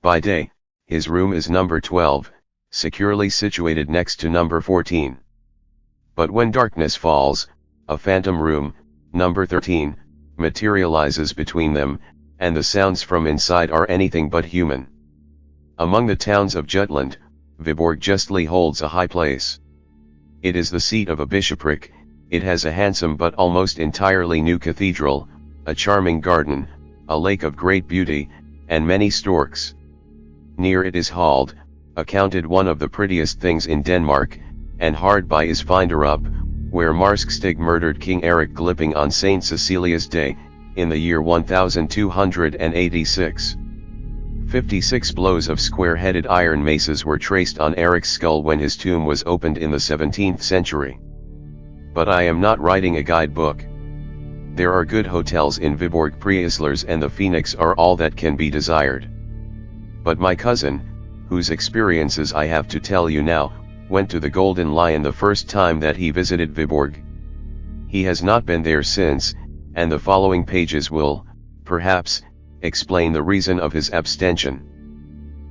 By day, his room is number 12, securely situated next to number 14. But when darkness falls, a phantom room, number 13, materializes between them, and the sounds from inside are anything but human. Among the towns of Jutland, Viborg justly holds a high place. It is the seat of a bishopric, it has a handsome but almost entirely new cathedral, a charming garden, a lake of great beauty, and many storks. Near it is Halde, accounted one of the prettiest things in Denmark, and hard by is Finderup, where Marskestig murdered King Erik Glipping on St. Cecilia's Day, in the year 1286. 56 blows of square-headed iron maces were traced on Erik's skull when his tomb was opened in the 17th century. But I am not writing a guidebook. There are good hotels in Viborg. Preslers and the Phoenix are all that can be desired. But my cousin, whose experiences I have to tell you now, went to the Golden Lion the first time that he visited Viborg. He has not been there since, and the following pages will, perhaps, explain the reason of his abstention.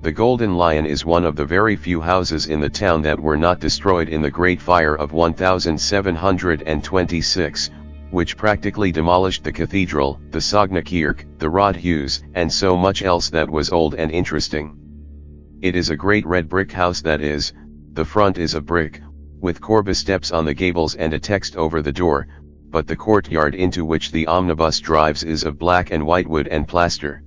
The Golden Lion is one of the very few houses in the town that were not destroyed in the Great Fire of 1726, which practically demolished the cathedral, the Sognekirke, the Rådhus, and so much else that was old and interesting. It is a great red brick house that is, the front is of brick, with corbel steps on the gables and a text over the door, but the courtyard into which the omnibus drives is of black and white wood and plaster.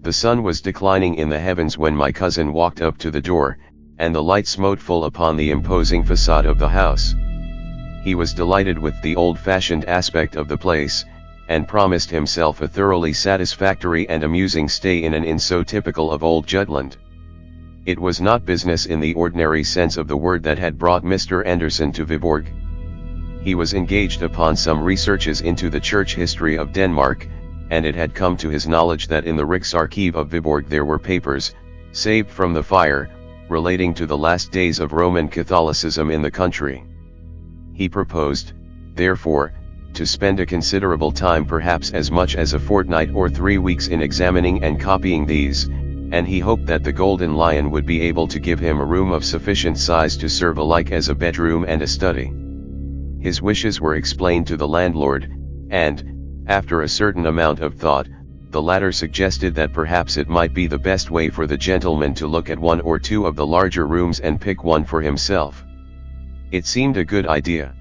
The sun was declining in the heavens when my cousin walked up to the door, and the light smote full upon the imposing facade of the house. He was delighted with the old-fashioned aspect of the place, and promised himself a thoroughly satisfactory and amusing stay in an inn so typical of old Jutland. It was not business in the ordinary sense of the word that had brought Mr. Anderson to Viborg. He was engaged upon some researches into the church history of Denmark, and it had come to his knowledge that in the Riksarkiv of Viborg there were papers, saved from the fire, relating to the last days of Roman Catholicism in the country. He proposed, therefore, to spend a considerable time, perhaps as much as a fortnight or 3 weeks, in examining and copying these, and he hoped that the Golden Lion would be able to give him a room of sufficient size to serve alike as a bedroom and a study. His wishes were explained to the landlord, and, after a certain amount of thought, the latter suggested that perhaps it might be the best way for the gentleman to look at 1 or 2 of the larger rooms and pick one for himself. It seemed a good idea.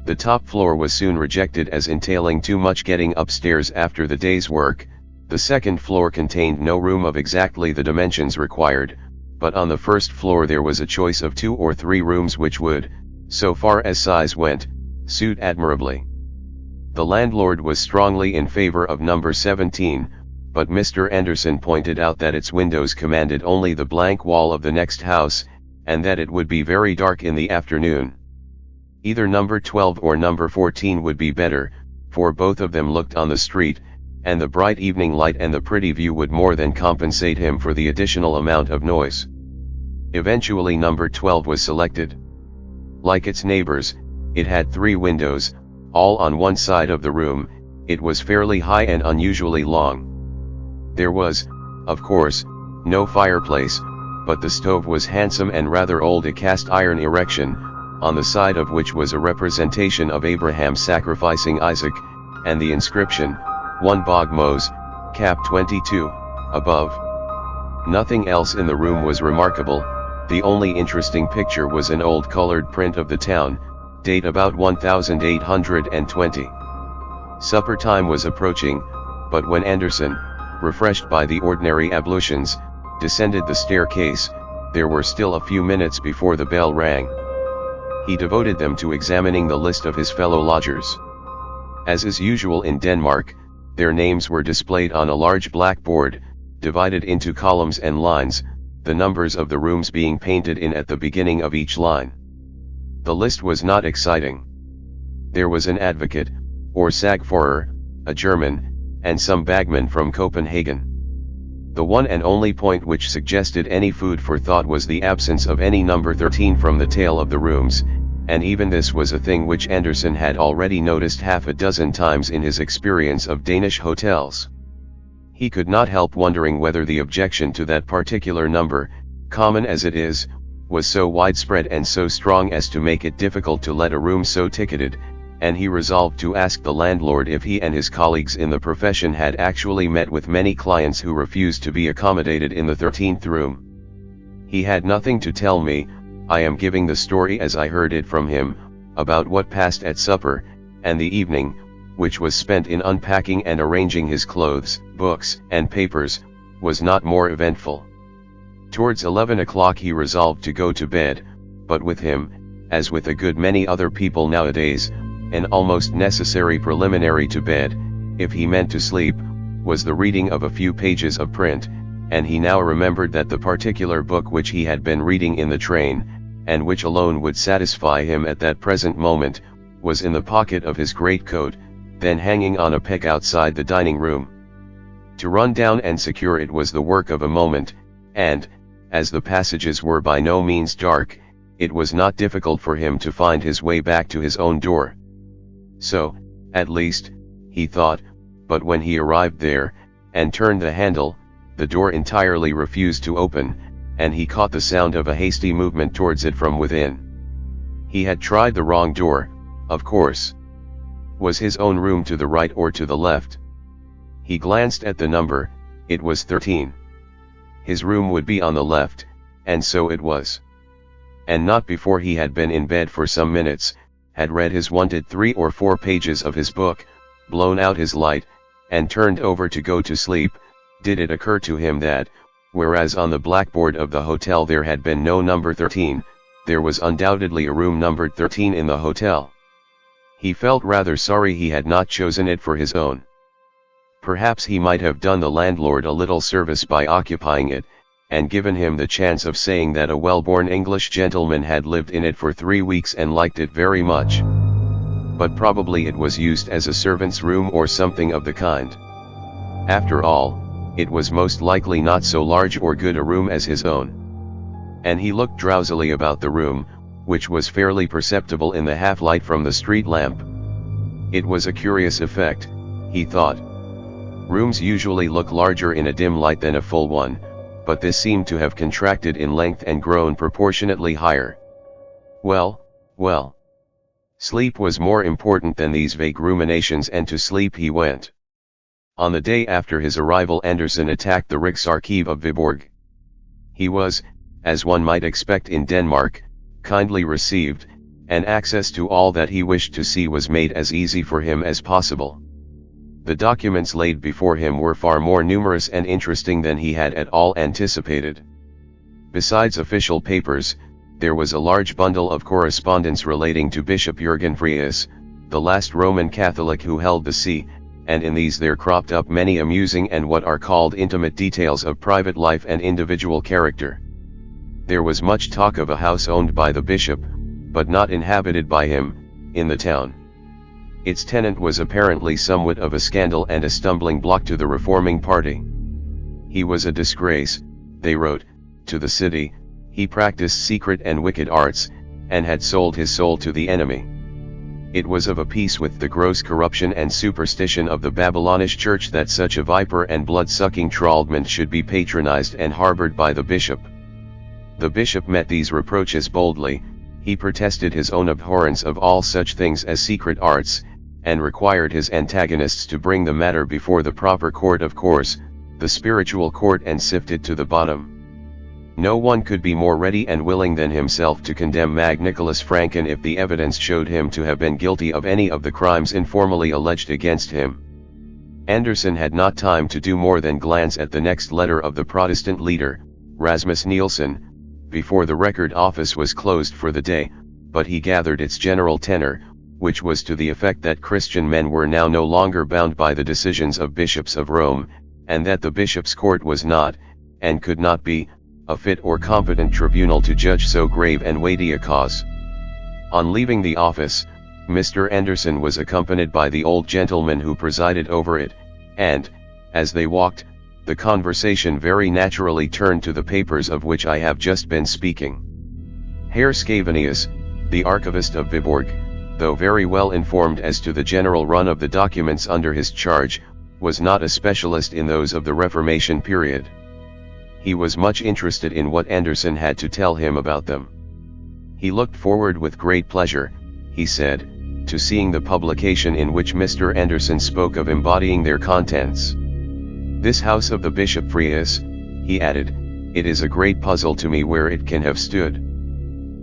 The top floor was soon rejected as entailing too much getting upstairs after the day's work. The second floor contained no room of exactly the dimensions required, but on the first floor there was a choice of 2 or 3 rooms which would, so far as size went, suit admirably. The landlord was strongly in favor of number 17, but Mr. Anderson pointed out that its windows commanded only the blank wall of the next house, and that it would be very dark in the afternoon. Either number 12 or number 14 would be better, for both of them looked on the street, and the bright evening light and the pretty view would more than compensate him for the additional amount of noise. Eventually number 12 was selected. Like its neighbors, it had 3 windows, all on one side of the room. It was fairly high and unusually long. There was, of course, no fireplace, but the stove was handsome and rather old, a cast iron erection, on the side of which was a representation of Abraham sacrificing Isaac, and the inscription, 1 Bog Mose, Cap 22, above. Nothing else in the room was remarkable. The only interesting picture was an old colored print of the town, date about 1820. Supper time was approaching, but when Anderson, refreshed by the ordinary ablutions, descended the staircase, there were still a few minutes before the bell rang. He devoted them to examining the list of his fellow lodgers. As is usual in Denmark, their names were displayed on a large blackboard, divided into columns and lines, the numbers of the rooms being painted in at the beginning of each line. The list was not exciting. There was an advocate, or sagfører, a German, and some bagmen from Copenhagen. The one and only point which suggested any food for thought was the absence of any number 13 from the tale of the rooms, and even this was a thing which Anderson had already noticed half a dozen times in his experience of Danish hotels. He could not help wondering whether the objection to that particular number, common as it is, was so widespread and so strong as to make it difficult to let a room so ticketed, and he resolved to ask the landlord if he and his colleagues in the profession had actually met with many clients who refused to be accommodated in the 13th room. He had nothing to tell me. I am giving the story as I heard it from him, about what passed at supper, and the evening, which was spent in unpacking and arranging his clothes, books, and papers, was not more eventful. Towards 11 o'clock he resolved to go to bed, but with him, as with a good many other people nowadays, an almost necessary preliminary to bed, if he meant to sleep, was the reading of a few pages of print, and he now remembered that the particular book which he had been reading in the train, and which alone would satisfy him at that present moment, was in the pocket of his greatcoat, then hanging on a peg outside the dining room. To run down and secure it was the work of a moment, and, as the passages were by no means dark, it was not difficult for him to find his way back to his own door. So, at least, he thought, but when he arrived there, and turned the handle, the door entirely refused to open, and he caught the sound of a hasty movement towards it from within. He had tried the wrong door, of course. Was his own room to the right or to the left? He glanced at the number. It was 13. His room would be on the left, and so it was. And not before he had been in bed for some minutes, had read his wonted 3 or 4 pages of his book, blown out his light, and turned over to go to sleep, did it occur to him that, whereas on the blackboard of the hotel there had been no number 13, there was undoubtedly a room numbered 13 in the hotel. He felt rather sorry he had not chosen it for his own. Perhaps he might have done the landlord a little service by occupying it, and given him the chance of saying that a well-born English gentleman had lived in it for 3 weeks and liked it very much. But probably it was used as a servant's room or something of the kind. After all, it was most likely not so large or good a room as his own. And he looked drowsily about the room, which was fairly perceptible in the half-light from the street lamp. It was a curious effect, he thought. Rooms usually look larger in a dim light than a full one, but this seemed to have contracted in length and grown proportionately higher. Well, well. Sleep was more important than these vague ruminations, and to sleep he went. On the day after his arrival Andersen attacked the Riksarkiv of Viborg. He was, as one might expect in Denmark, kindly received, and access to all that he wished to see was made as easy for him as possible. The documents laid before him were far more numerous and interesting than he had at all anticipated. Besides official papers, there was a large bundle of correspondence relating to Bishop Jürgen Frias, the last Roman Catholic who held the see, and in these there cropped up many amusing and what are called intimate details of private life and individual character. There was much talk of a house owned by the bishop, but not inhabited by him, in the town. Its tenant was apparently somewhat of a scandal and a stumbling block to the reforming party. He was a disgrace, they wrote, to the city. He practiced secret and wicked arts, and had sold his soul to the enemy. It was of a piece with the gross corruption and superstition of the Babylonish church that such a viper and blood-sucking thraldman should be patronized and harbored by the bishop. The bishop met these reproaches boldly. He protested his own abhorrence of all such things as secret arts, and required his antagonists to bring the matter before the proper court, of course, the spiritual court, and sift it to the bottom. No one could be more ready and willing than himself to condemn Mag Nicholas Franken if the evidence showed him to have been guilty of any of the crimes informally alleged against him. Andersen had not time to do more than glance at the next letter of the Protestant leader, Rasmus Nielsen, before the record office was closed for the day, but he gathered its general tenor, which was to the effect that Christian men were now no longer bound by the decisions of bishops of Rome, and that the bishop's court was not, and could not be, a fit or competent tribunal to judge so grave and weighty a cause. On leaving the office, Mr. Andersen was accompanied by the old gentleman who presided over it, and, as they walked, the conversation very naturally turned to the papers of which I have just been speaking. Herr Scavenius, the archivist of Viborg, though very well informed as to the general run of the documents under his charge, was not a specialist in those of the Reformation period. He was much interested in what Anderson had to tell him about them. He looked forward with great pleasure, he said, to seeing the publication in which Mr. Anderson spoke of embodying their contents. This house of the Bishopry is, he added, it is a great puzzle to me where it can have stood.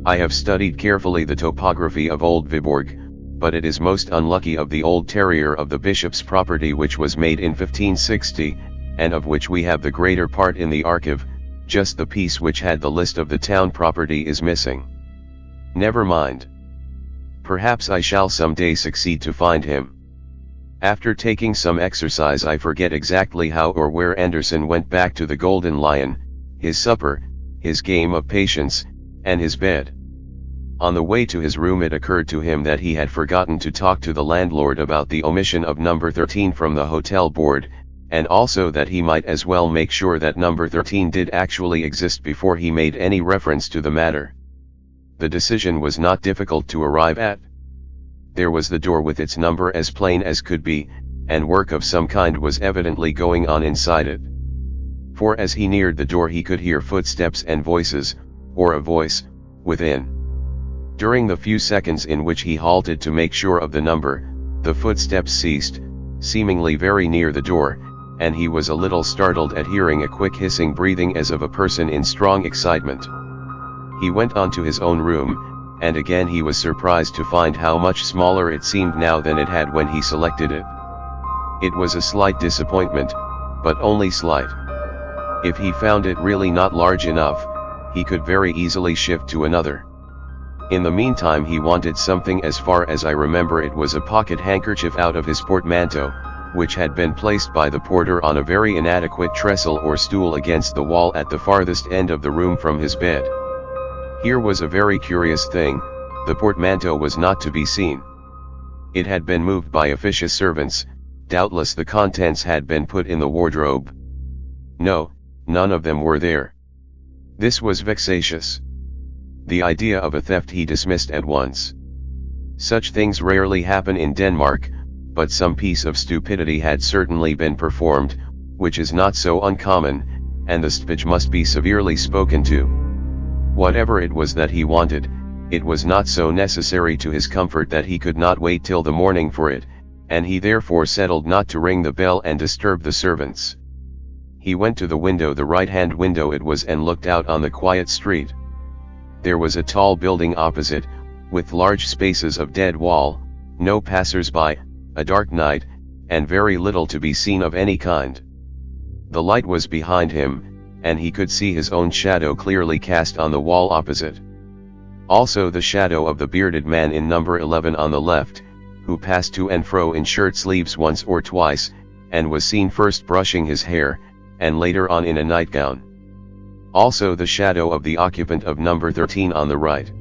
I have studied carefully the topography of Old Viborg, but it is most unlucky of the old terrier of the bishop's property which was made in 1560, and of which we have the greater part in the archive, just the piece which had the list of the town property is missing. Never mind. Perhaps I shall some day succeed to find him. After taking some exercise, I forget exactly how or where, Anderson went back to the Golden Lion, his supper, his game of patience, and his bed. On the way to his room it occurred to him that he had forgotten to talk to the landlord about the omission of number 13 from the hotel board, and also that he might as well make sure that number 13 did actually exist before he made any reference to the matter. The decision was not difficult to arrive at. There was the door with its number as plain as could be, and work of some kind was evidently going on inside it. For as he neared the door he could hear footsteps and voices, or a voice, within. During the few seconds in which he halted to make sure of the number, the footsteps ceased, seemingly very near the door, and he was a little startled at hearing a quick hissing breathing as of a person in strong excitement. He went on to his own room, and again he was surprised to find how much smaller it seemed now than it had when he selected it. It was a slight disappointment, but only slight. If he found it really not large enough, he could very easily shift to another. In the meantime he wanted something. As far as I remember, it was a pocket handkerchief out of his portmanteau, which had been placed by the porter on a very inadequate trestle or stool against the wall at the farthest end of the room from his bed. Here was a very curious thing: the portmanteau was not to be seen. It had been moved by officious servants. Doubtless the contents had been put in the wardrobe. No, none of them were there. This was vexatious. The idea of a theft he dismissed at once. Such things rarely happen in Denmark, but some piece of stupidity had certainly been performed, which is not so uncommon, and the stvig must be severely spoken to. Whatever it was that he wanted, it was not so necessary to his comfort that he could not wait till the morning for it, and he therefore settled not to ring the bell and disturb the servants. He went to the window, the right-hand window it was, and looked out on the quiet street. There was a tall building opposite, with large spaces of dead wall, no passers-by, a dark night, and very little to be seen of any kind. The light was behind him, and he could see his own shadow clearly cast on the wall opposite. Also the shadow of the bearded man in number 11 on the left, who passed to and fro in shirt sleeves once or twice, and was seen first brushing his hair, and later on in a nightgown. Also the shadow of the occupant of number 13 on the right.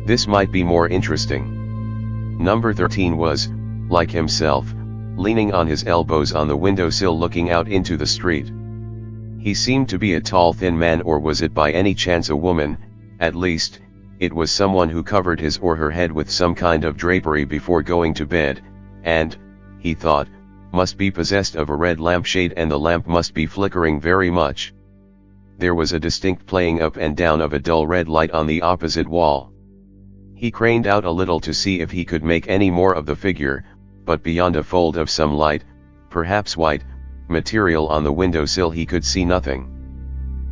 This might be more interesting. Number 13 was, like himself, leaning on his elbows on the windowsill looking out into the street. He seemed to be a tall thin man, or was it by any chance a woman? At least, it was someone who covered his or her head with some kind of drapery before going to bed, and, he thought, must be possessed of a red lampshade, and the lamp must be flickering very much. There was a distinct playing up and down of a dull red light on the opposite wall. He craned out a little to see if he could make any more of the figure, but beyond a fold of some light, perhaps white, material on the windowsill he could see nothing.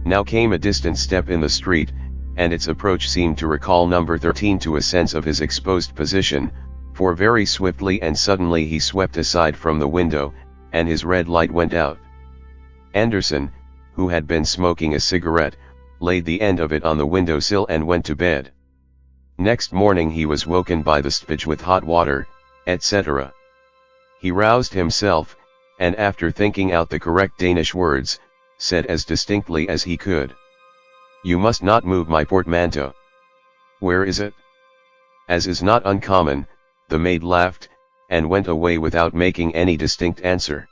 Now came a distant step in the street, and its approach seemed to recall number 13 to a sense of his exposed position, for very swiftly and suddenly he swept aside from the window, and his red light went out. Anderson, who had been smoking a cigarette, laid the end of it on the windowsill and went to bed. Next morning he was woken by the stvig with hot water, etc. He roused himself, and after thinking out the correct Danish words, said as distinctly as he could, "You must not move my portmanteau." "Where is it?" As is not uncommon, the maid laughed, and went away without making any distinct answer.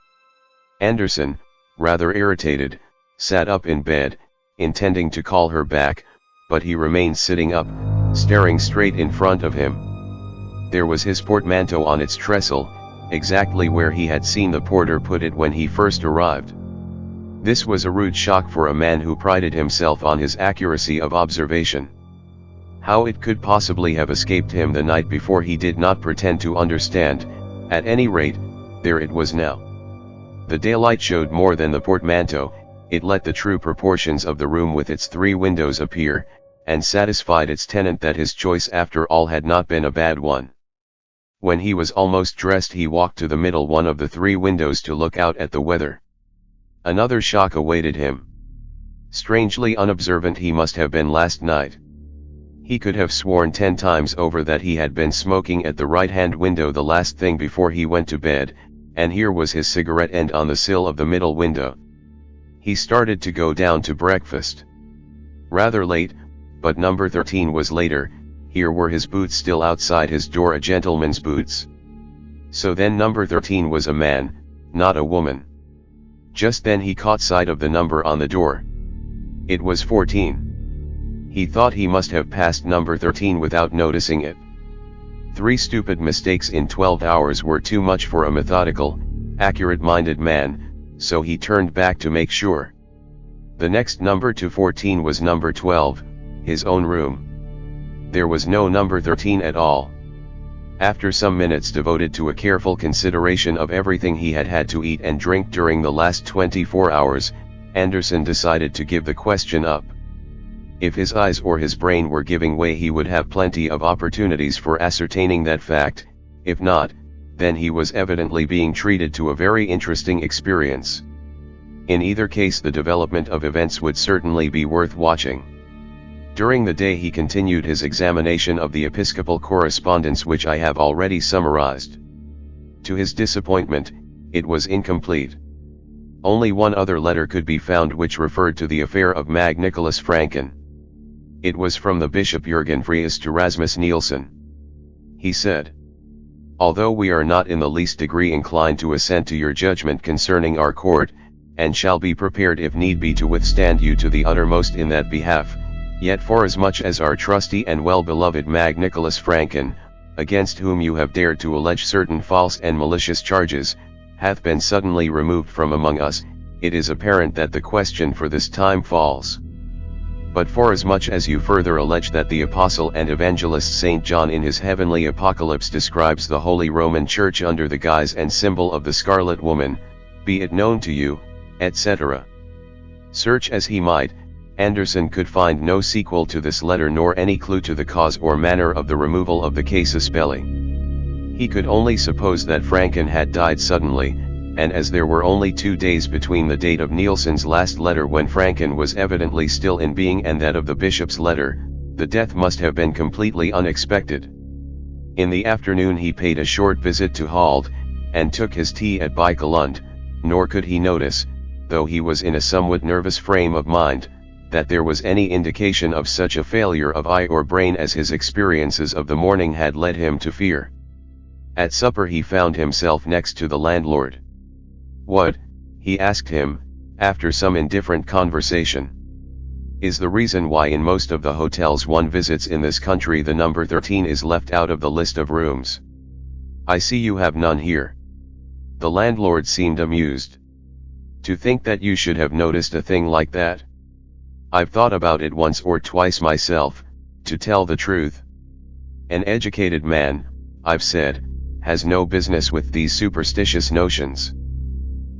Anderson, rather irritated, sat up in bed, intending to call her back, but he remained sitting up, staring straight in front of him. There was his portmanteau on its trestle, exactly where he had seen the porter put it when he first arrived. This was a rude shock for a man who prided himself on his accuracy of observation. How it could possibly have escaped him the night before he did not pretend to understand. At any rate, there it was now. The daylight showed more than the portmanteau, it let the true proportions of the room with its 3 windows appear, and satisfied its tenant that his choice after all had not been a bad one. When he was almost dressed he walked to the middle one of the 3 windows to look out at the weather. Another shock awaited him. Strangely unobservant he must have been last night. He could have sworn 10 times over that he had been smoking at the right-hand window the last thing before he went to bed, and here was his cigarette end on the sill of the middle window. He started to go down to breakfast. Rather late, but number 13 was later. Here were his boots still outside his door, a gentleman's boots. So then number 13 was a man, not a woman. Just then he caught sight of the number on the door. It was 14. He thought he must have passed number 13 without noticing it. 3 stupid mistakes in 12 hours were too much for a methodical, accurate-minded man, so he turned back to make sure. The next number to 14 was number 12, his own room. There was no number 13 at all. After some minutes devoted to a careful consideration of everything he had had to eat and drink during the last 24 hours, Anderson decided to give the question up. If his eyes or his brain were giving way he would have plenty of opportunities for ascertaining that fact. If not, then he was evidently being treated to a very interesting experience. In either case the development of events would certainly be worth watching. During the day he continued his examination of the episcopal correspondence which I have already summarized. To his disappointment, it was incomplete. Only one other letter could be found which referred to the affair of Mag Nicholas Franken. It was from the Bishop Jürgen Fries to Rasmus Nielsen. He said, "Although we are not in the least degree inclined to assent to your judgment concerning our court, and shall be prepared if need be to withstand you to the uttermost in that behalf, yet forasmuch as our trusty and well-beloved Mag Nicholas Franken, against whom you have dared to allege certain false and malicious charges, hath been suddenly removed from among us, it is apparent that the question for this time falls. But forasmuch as you further allege that the Apostle and Evangelist St. John in his heavenly Apocalypse describes the Holy Roman Church under the guise and symbol of the Scarlet Woman, be it known to you, etc." Search as he might, Anderson could find no sequel to this letter nor any clue to the cause or manner of the removal of the casus belli. He could only suppose that Franken had died suddenly, and as there were only 2 days between the date of Nielsen's last letter when Franken was evidently still in being and that of the bishop's letter, the death must have been completely unexpected. In the afternoon he paid a short visit to Halde, and took his tea at Bikeland, nor could he notice, though he was in a somewhat nervous frame of mind, that there was any indication of such a failure of eye or brain as his experiences of the morning had led him to fear. At supper he found himself next to the landlord. "What," he asked him, after some indifferent conversation, "is the reason why in most of the hotels one visits in this country the number 13 is left out of the list of rooms? I see you have none here." The landlord seemed amused. "To think that you should have noticed a thing like that. I've thought about it once or twice myself, to tell the truth. An educated man, I've said, has no business with these superstitious notions.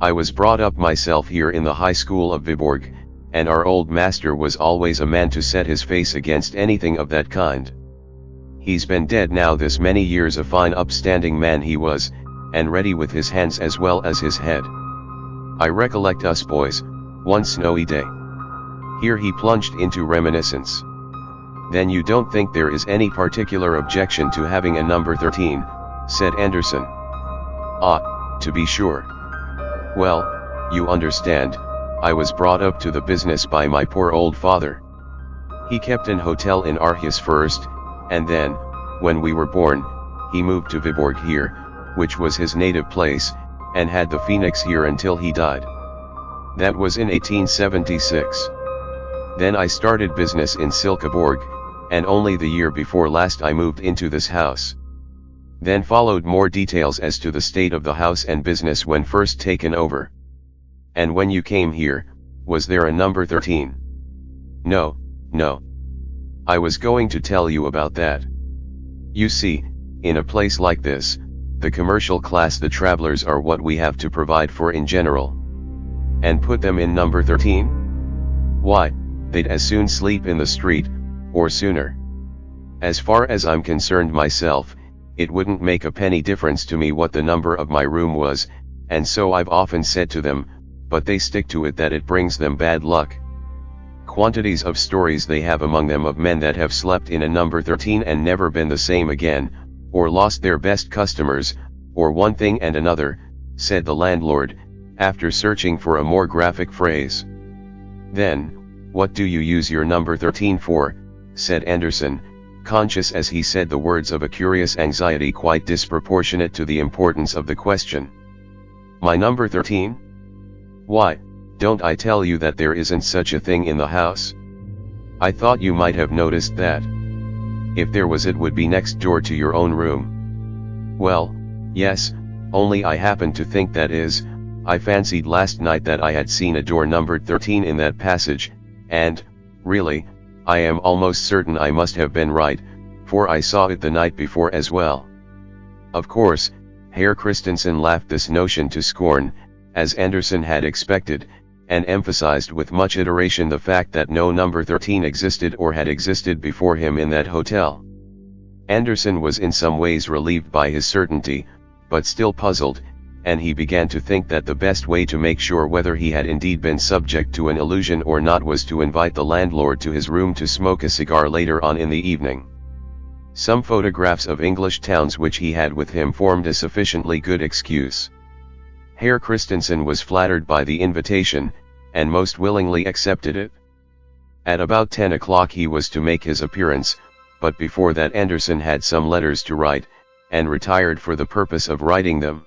I was brought up myself here in the high school of Viborg, and our old master was always a man to set his face against anything of that kind. He's been dead now this many years, a fine upstanding man he was, and ready with his hands as well as his head. I recollect us boys, one snowy day." Here he plunged into reminiscence. "Then you don't think there is any particular objection to having a number 13, said Anderson. "Ah, to be sure. Well, you understand, I was brought up to the business by my poor old father. He kept an hotel in Aarhus first, and then, when we were born, he moved to Viborg here, which was his native place, and had the Phoenix here until he died. That was in 1876. Then I started business in Silkeborg, and only the year before last I moved into this house. Then followed more details as to the state of the house and business when first taken over. And when you came here, was there a number 13? No, no. I was going to tell you about that. You see, in a place like this, the commercial class, the travelers, are what we have to provide for in general. And put them in number 13? Why, they'd as soon sleep in the street, or sooner. As far as I'm concerned myself, it wouldn't make a penny difference to me what the number of my room was, and so I've often said to them, but they stick to it, that it brings them bad luck. Quantities of stories they have among them of men that have slept in a number 13 and never been the same again, or lost their best customers, or one thing and another, said the landlord, after searching for a more graphic phrase. Then, what do you use your number 13 for? Said Anderson, conscious as he said the words of a curious anxiety quite disproportionate to the importance of the question. My number 13? Why, don't I tell you that there isn't such a thing in the house? I thought you might have noticed that. If there was, it would be next door to your own room. Well, yes, only I happened to think, that is, I fancied last night that I had seen a door numbered 13 in that passage, and, really, I am almost certain I must have been right, for I saw it the night before as well. Of course, Herr Christensen laughed this notion to scorn, as Anderson had expected, and emphasized with much iteration the fact that no number 13 existed or had existed before him in that hotel. Anderson was in some ways relieved by his certainty, but still puzzled, and he began to think that the best way to make sure whether he had indeed been subject to an illusion or not was to invite the landlord to his room to smoke a cigar later on in the evening. Some photographs of English towns which he had with him formed a sufficiently good excuse. Herr Christensen was flattered by the invitation, and most willingly accepted it. At about 10 o'clock he was to make his appearance, but before that Anderson had some letters to write, and retired for the purpose of writing them.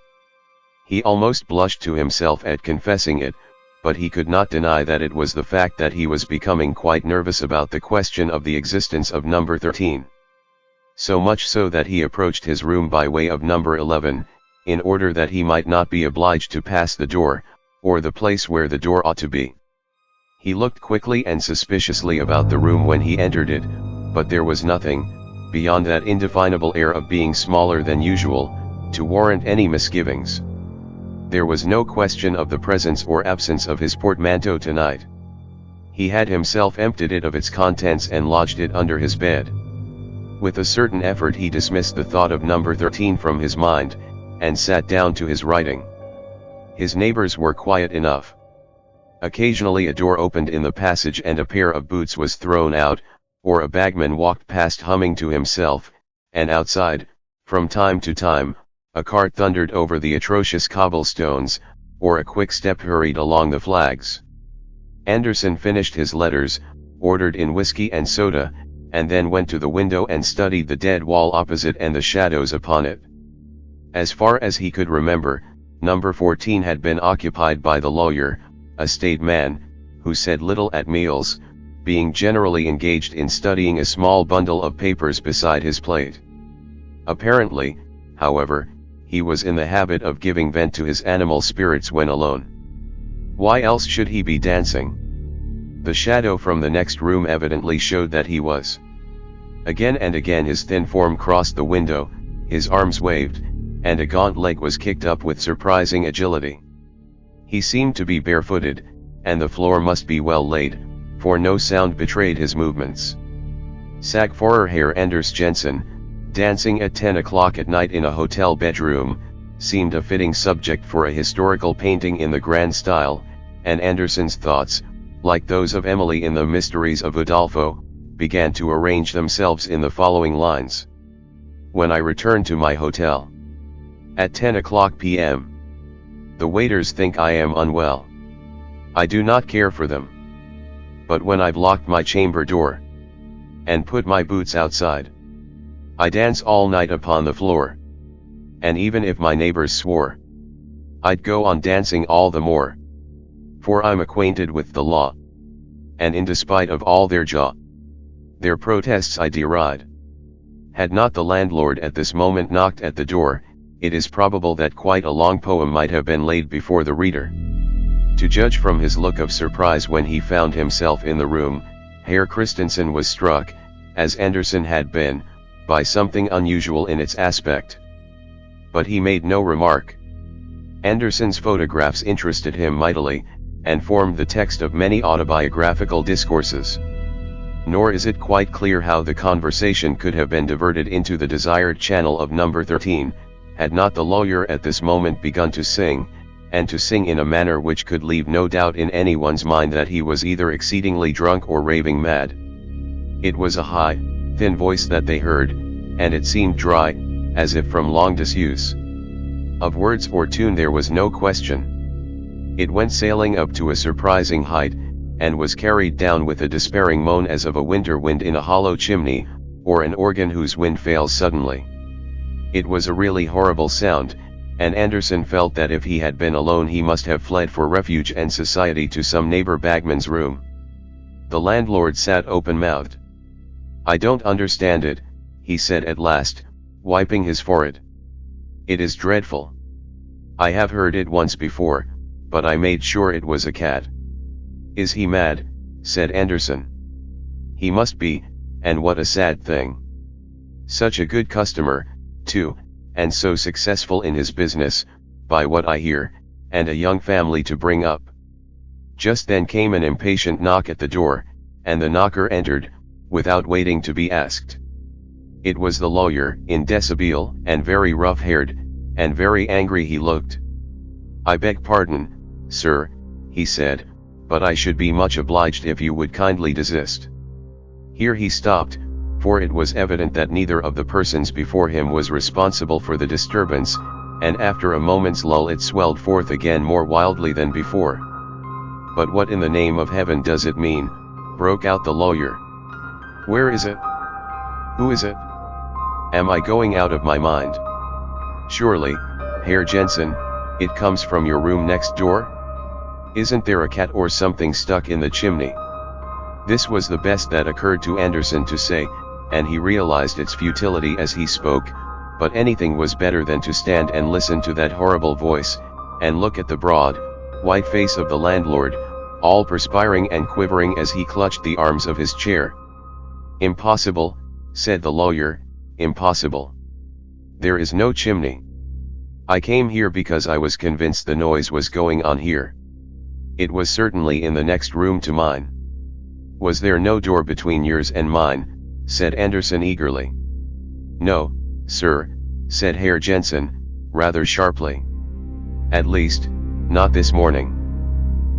He almost blushed to himself at confessing it, but he could not deny that it was the fact that he was becoming quite nervous about the question of the existence of number 13. So much so that he approached his room by way of number 11, in order that he might not be obliged to pass the door, or the place where the door ought to be. He looked quickly and suspiciously about the room when he entered it, but there was nothing, beyond that indefinable air of being smaller than usual, to warrant any misgivings. There was no question of the presence or absence of his portmanteau tonight. He had himself emptied it of its contents and lodged it under his bed. With a certain effort he dismissed the thought of number 13 from his mind, and sat down to his writing. His neighbors were quiet enough. Occasionally a door opened in the passage and a pair of boots was thrown out, or a bagman walked past humming to himself, and outside, from time to time, a cart thundered over the atrocious cobblestones, or a quick step hurried along the flags. Anderson finished his letters, ordered in whiskey and soda, and then went to the window and studied the dead wall opposite and the shadows upon it. As far as he could remember, number 14 had been occupied by the lawyer, a staid man, who said little at meals, being generally engaged in studying a small bundle of papers beside his plate. Apparently, however, he was in the habit of giving vent to his animal spirits when alone. Why else should he be dancing? The shadow from the next room evidently showed that he was. Again and again his thin form crossed the window, his arms waved, and a gaunt leg was kicked up with surprising agility. He seemed to be barefooted, and the floor must be well laid, for no sound betrayed his movements. Sag for Herr Anders Jensen, dancing at 10 o'clock at night in a hotel bedroom, seemed a fitting subject for a historical painting in the grand style, and Anderson's thoughts, like those of Emily in the Mysteries of Udolpho, began to arrange themselves in the following lines. When I return to my hotel at 10 o'clock p.m. the waiters think I am unwell. I do not care for them. But when I've locked my chamber door and put my boots outside, I dance all night upon the floor. And even if my neighbors swore, I'd go on dancing all the more. For I'm acquainted with the law, and in despite of all their protests I deride. Had not the landlord at this moment knocked at the door, it is probable that quite a long poem might have been laid before the reader. To judge from his look of surprise when he found himself in the room, Herr Christensen was struck, as Andersen had been, by something unusual in its aspect. But he made no remark. Andersen's photographs interested him mightily, and formed the text of many autobiographical discourses. Nor is it quite clear how the conversation could have been diverted into the desired channel of number 13, had not the lawyer at this moment begun to sing, and to sing in a manner which could leave no doubt in anyone's mind that he was either exceedingly drunk or raving mad. It was a high, thin voice that they heard, and it seemed dry, as if from long disuse. Of words or tune there was no question. It went sailing up to a surprising height, and was carried down with a despairing moan as of a winter wind in a hollow chimney, or an organ whose wind fails suddenly. It was a really horrible sound, and Andersen felt that if he had been alone he must have fled for refuge and society to some neighbor bagman's room. The landlord sat open-mouthed. "I don't understand it," he said at last, wiping his forehead. "It is dreadful. I have heard it once before, but I made sure it was a cat." "Is he mad?" said Andersen. "He must be, and what a sad thing. Such a good customer, too, and so successful in his business, by what I hear, and a young family to bring up." Just then came an impatient knock at the door, and the knocker entered, without waiting to be asked. It was the lawyer, in dishabille, and very rough-haired, and very angry he looked. "I beg pardon, sir," he said, "but I should be much obliged if you would kindly desist." Here he stopped, for it was evident that neither of the persons before him was responsible for the disturbance, and after a moment's lull it swelled forth again more wildly than before. "But what in the name of heaven does it mean?" broke out the lawyer. "Where is it? Who is it? Am I going out of my mind? Surely, Herr Jensen, it comes from your room next door? Isn't there a cat or something stuck in the chimney?" This was the best that occurred to Andersen to say, and he realized its futility as he spoke, but anything was better than to stand and listen to that horrible voice, and look at the broad, white face of the landlord, all perspiring and quivering as he clutched the arms of his chair. "Impossible," said the lawyer, "impossible. There is no chimney. I came here because I was convinced the noise was going on here. It was certainly in the next room to mine." "Was there no door between yours and mine?" said Andersen eagerly. "No, sir," said Herr Jensen, rather sharply. "At least, not this morning."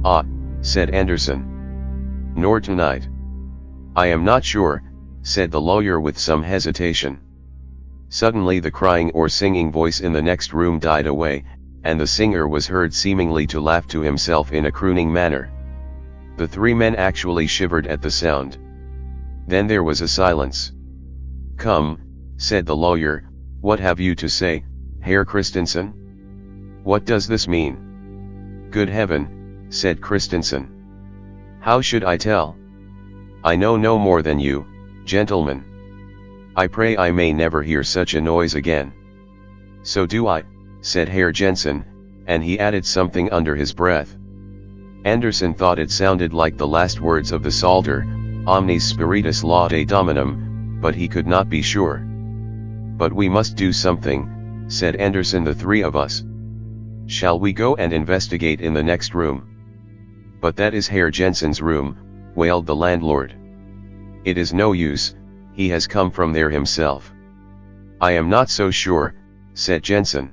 "Ah," said Andersen. "Nor tonight?" "I am not sure," said the lawyer with some hesitation. Suddenly the crying or singing voice in the next room died away, and the singer was heard seemingly to laugh to himself in a crooning manner. The three men actually shivered at the sound. Then there was a silence. "Come," said the lawyer, "what have you to say, Herr Christensen? What does this mean?" "Good heaven," said Christensen. "How should I tell? I know no more than you, gentlemen. I pray I may never hear such a noise again." "So do I," said Herr Jensen, and he added something under his breath. Andersen thought it sounded like the last words of the Psalter, "Omnis spiritus laude Dominum," but he could not be sure. "But we must do something," said Andersen. "The three of us. Shall we go and investigate in the next room?" "But that is Herr Jensen's room," wailed the landlord. "It is no use, he has come from there himself." "I am not so sure," said Jensen.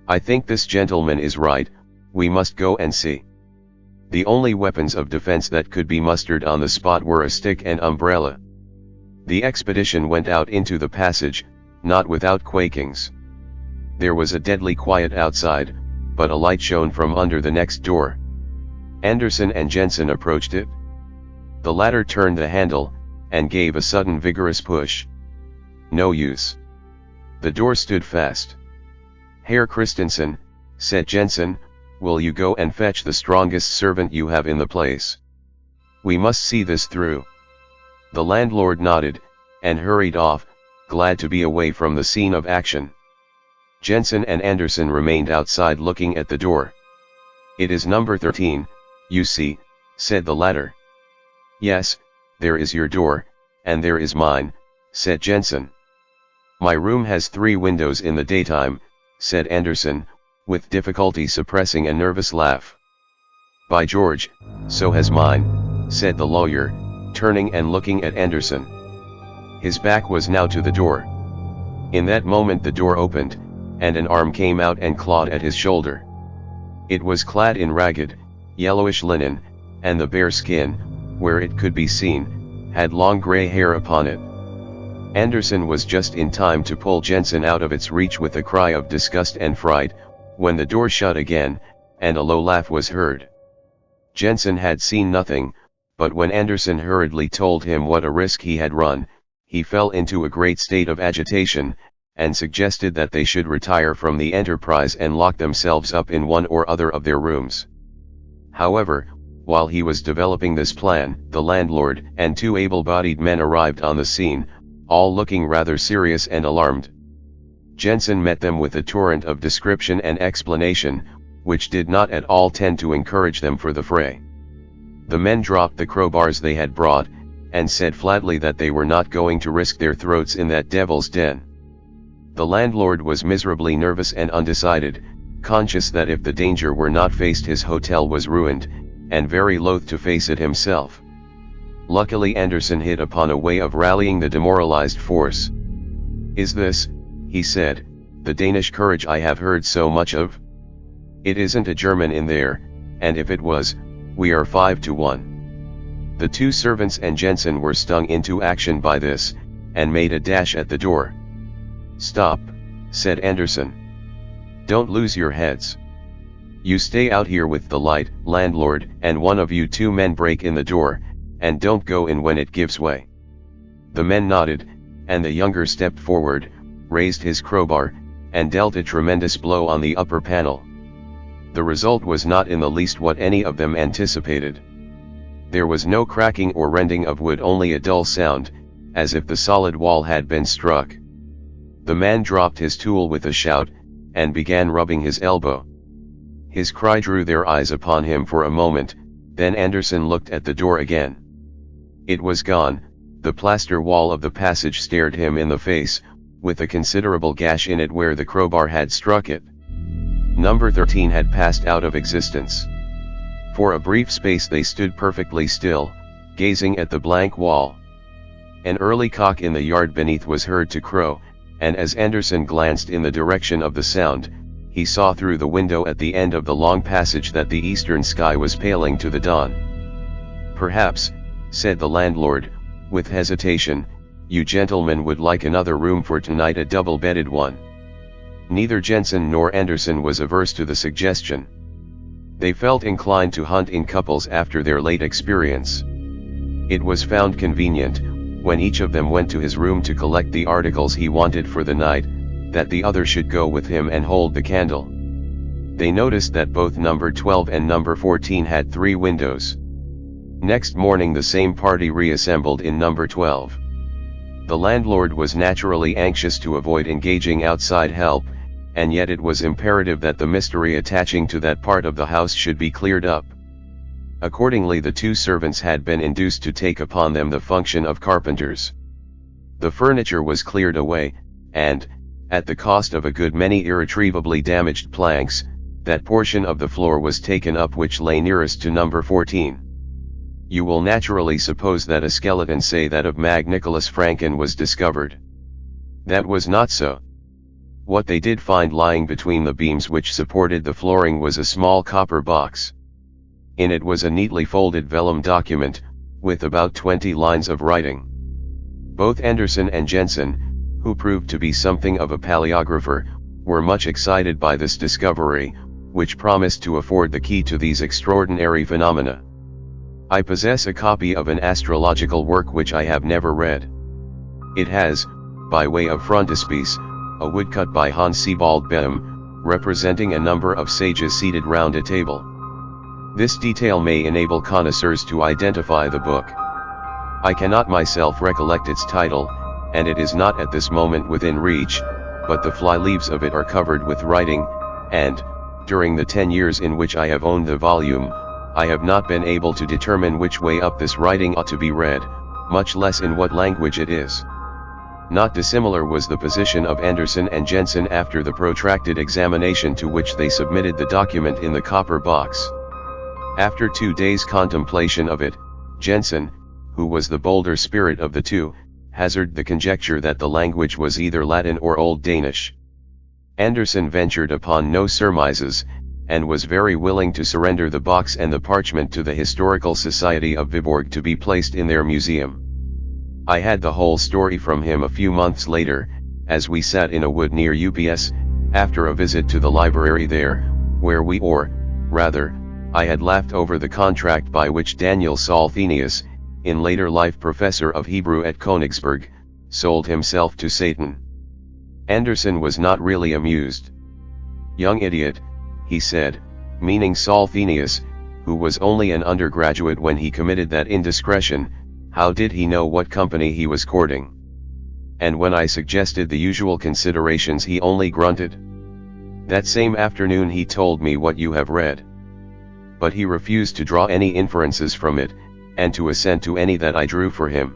"I think this gentleman is right, we must go and see." The only weapons of defense that could be mustered on the spot were a stick and umbrella. The expedition went out into the passage, not without quakings. There was a deadly quiet outside, but a light shone from under the next door. Andersen and Jensen approached it. The latter turned the handle, and gave a sudden vigorous push. No use. The door stood fast. "Herr Christensen," said Jensen, "will you go and fetch the strongest servant you have in the place? We must see this through." The landlord nodded, and hurried off, glad to be away from the scene of action. Jensen and Anderson remained outside looking at the door. "It is number 13, you see," said the latter. "Yes, there is your door, and there is mine," said Jensen. "My room has 3 windows in the daytime," said Anderson, with difficulty suppressing a nervous laugh. "By George, so has mine," said the lawyer, turning and looking at Anderson. His back was now to the door. In that moment the door opened, and an arm came out and clawed at his shoulder. It was clad in ragged, yellowish linen, and the bare skin, where it could be seen, had long gray hair upon it. Anderson was just in time to pull Jensen out of its reach with a cry of disgust and fright, when the door shut again, and a low laugh was heard. Jensen had seen nothing, but when Anderson hurriedly told him what a risk he had run, he fell into a great state of agitation, and suggested that they should retire from the enterprise and lock themselves up in one or other of their rooms. However, while he was developing this plan, the landlord and 2 able-bodied men arrived on the scene, all looking rather serious and alarmed. Jensen met them with a torrent of description and explanation, which did not at all tend to encourage them for the fray. The men dropped the crowbars they had brought, and said flatly that they were not going to risk their throats in that devil's den. The landlord was miserably nervous and undecided, conscious that if the danger were not faced his hotel was ruined, and very loath to face it himself. Luckily Anderson hit upon a way of rallying the demoralized force. "Is this," he said, "the Danish courage I have heard so much of? It isn't a German in there, and if it was, we are 5 to 1. The 2 servants and Jensen were stung into action by this, and made a dash at the door. "Stop," said Anderson. "Don't lose your heads. You stay out here with the light, landlord, and one of you 2 men break in the door, and don't go in when it gives way." The men nodded, and the younger stepped forward, raised his crowbar, and dealt a tremendous blow on the upper panel. The result was not in the least what any of them anticipated. There was no cracking or rending of wood, only a dull sound, as if the solid wall had been struck. The man dropped his tool with a shout, and began rubbing his elbow. His cry drew their eyes upon him for a moment, then Anderson looked at the door again. It was gone. The plaster wall of the passage stared him in the face, with a considerable gash in it where the crowbar had struck it. Number 13 had passed out of existence. For a brief space they stood perfectly still, gazing at the blank wall. An early cock in the yard beneath was heard to crow, and as Anderson glanced in the direction of the sound, he saw through the window at the end of the long passage that the eastern sky was paling to the dawn. "Perhaps," said the landlord, with hesitation, "you gentlemen would like another room for tonight, a double-bedded one." Neither Jensen nor Anderson was averse to the suggestion. They felt inclined to hunt in couples after their late experience. It was found convenient, when each of them went to his room to collect the articles he wanted for the night, that the other should go with him and hold the candle. They noticed that both number 12 and number 14 had 3 windows. Next morning the same party reassembled in number 12. The landlord was naturally anxious to avoid engaging outside help, and yet it was imperative that the mystery attaching to that part of the house should be cleared up. Accordingly the 2 servants had been induced to take upon them the function of carpenters. The furniture was cleared away, and, at the cost of a good many irretrievably damaged planks, that portion of the floor was taken up which lay nearest to number 14. You will naturally suppose that a skeleton, say that of Mag Nicholas Franken, was discovered. That was not so. What they did find lying between the beams which supported the flooring was a small copper box. In it was a neatly folded vellum document, with about 20 lines of writing. Both Anderson and Jensen, who proved to be something of a paleographer, were much excited by this discovery, which promised to afford the key to these extraordinary phenomena. I possess a copy of an astrological work which I have never read. It has, by way of frontispiece, a woodcut by Hans Sebald Behm, representing a number of sages seated round a table. This detail may enable connoisseurs to identify the book. I cannot myself recollect its title, and it is not at this moment within reach, but the fly leaves of it are covered with writing, and, during the 10 years in which I have owned the volume, I have not been able to determine which way up this writing ought to be read, much less in what language it is. Not dissimilar was the position of Anderson and Jensen after the protracted examination to which they submitted the document in the copper box. After 2 days' contemplation of it, Jensen, who was the bolder spirit of the two, hazarded the conjecture that the language was either Latin or Old Danish. Anderson ventured upon no surmises, and was very willing to surrender the box and the parchment to the Historical Society of Viborg to be placed in their museum. I had the whole story from him a few months later, as we sat in a wood near UPS, after a visit to the library there, where I had laughed over the contract by which Daniel Salthenius, in later life professor of Hebrew at Königsberg, sold himself to Satan. Anderson was not really amused. "Young idiot," he said, meaning Salthenius, who was only an undergraduate when he committed that indiscretion. How did he know what company he was courting? And when I suggested the usual considerations, he only grunted. That same afternoon he told me what you have read. But he refused to draw any inferences from it, and to assent to any that I drew for him.